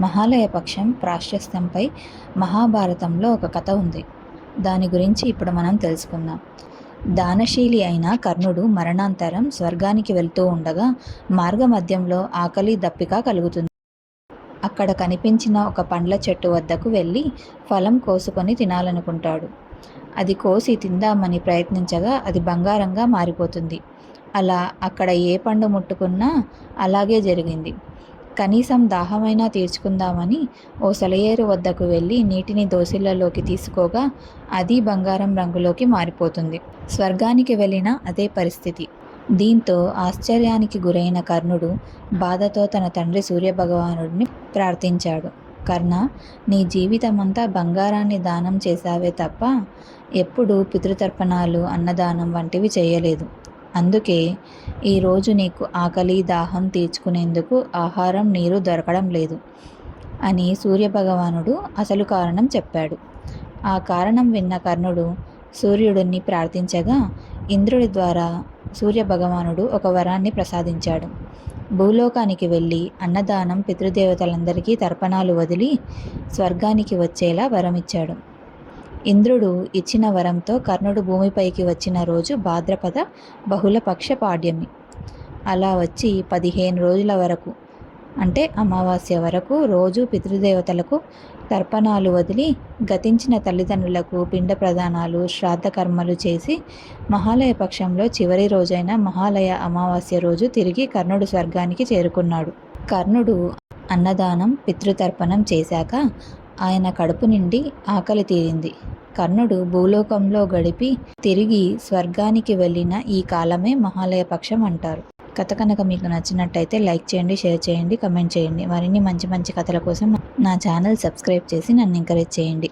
మహాలయ పక్షం ప్రాశస్త్యంపై మహాభారతంలో ఒక కథ ఉంది. దాని గురించి ఇప్పుడు మనం తెలుసుకుందాం. దానశీలి అయిన కర్ణుడు మరణాంతరం స్వర్గానికి వెళ్తూ ఉండగా మార్గమధ్యంలో ఆకలి దప్పిక కలుగుతుంది. అక్కడ కనిపించిన ఒక పండ్ల చెట్టు వద్దకు వెళ్ళి ఫలం కోసుకొని తినాలనుకుంటాడు. అది కోసి తిందామని ప్రయత్నించగా అది బంగారంగా మారిపోతుంది. అలా అక్కడ ఏ పండు ముట్టుకున్నా అలాగే జరిగింది. కనీసం దాహమైనా తీర్చుకుందామని ఓ సెలయేరు వద్దకు వెళ్ళి నీటిని దోసిళ్లలోకి తీసుకోగా అది బంగారం రంగులోకి మారిపోతుంది. స్వర్గానికి వెళ్ళిన అదే పరిస్థితి. దీంతో ఆశ్చర్యానికి గురైన కర్ణుడు బాధతో తన తండ్రి సూర్యభగవానుడిని ప్రార్థించాడు. కర్ణ, నీ జీవితమంతా బంగారాన్ని దానం చేశావే తప్ప ఎప్పుడూ పితృతర్పణాలు, అన్నదానం వంటివి చేయలేదు. అందుకే ఈరోజు నీకు ఆకలి, దాహం తీర్చుకునేందుకు ఆహారం, నీరు దొరకడం లేదు అని సూర్యభగవానుడు అసలు కారణం చెప్పాడు. ఆ కారణం విన్న కర్ణుడు సూర్యుడిని ప్రార్థించగా ఇంద్రుడి ద్వారా సూర్యభగవానుడు ఒక వరాన్ని ప్రసాదించాడు. భూలోకానికి వెళ్ళి అన్నదానం, పితృదేవతలందరికీ తర్పణాలు వదిలి స్వర్గానికి వచ్చేలా వరమిచ్చాడు. ఇంద్రుడు ఇచ్చిన వరంతో కర్ణుడు భూమిపైకి వచ్చిన రోజు భాద్రపద బహుళపక్ష పాడ్యమి. అలా వచ్చి 15 రోజుల వరకు, అంటే అమావాస్య వరకు రోజు పితృదేవతలకు తర్పణాలు వదిలి గతించిన తల్లిదండ్రులకు పిండ ప్రదానాలు, శ్రాద్ధ కర్మలు చేసి మహాలయ పక్షంలో చివరి రోజైన మహాలయ అమావాస్య రోజు తిరిగి కర్ణుడు స్వర్గానికి చేరుకున్నాడు. కర్ణుడు అన్నదానం, పితృతర్పణం చేశాక ఆయన కడుపు నిండి ఆకలి తీరింది. కర్ణుడు భూలోకంలో గడిపి తిరిగి స్వర్గానికి వెళ్ళిన ఈ కాలమే మహాలయ పక్షం అంటారు. కథ కనుక మీకు నచ్చినట్టయితే లైక్ చేయండి, షేర్ చేయండి, కమెంట్ చేయండి. మరిన్ని మంచి మంచి కథల కోసం నా ఛానల్ సబ్స్క్రైబ్ చేసి నన్ను ఎంకరేజ్ చేయండి.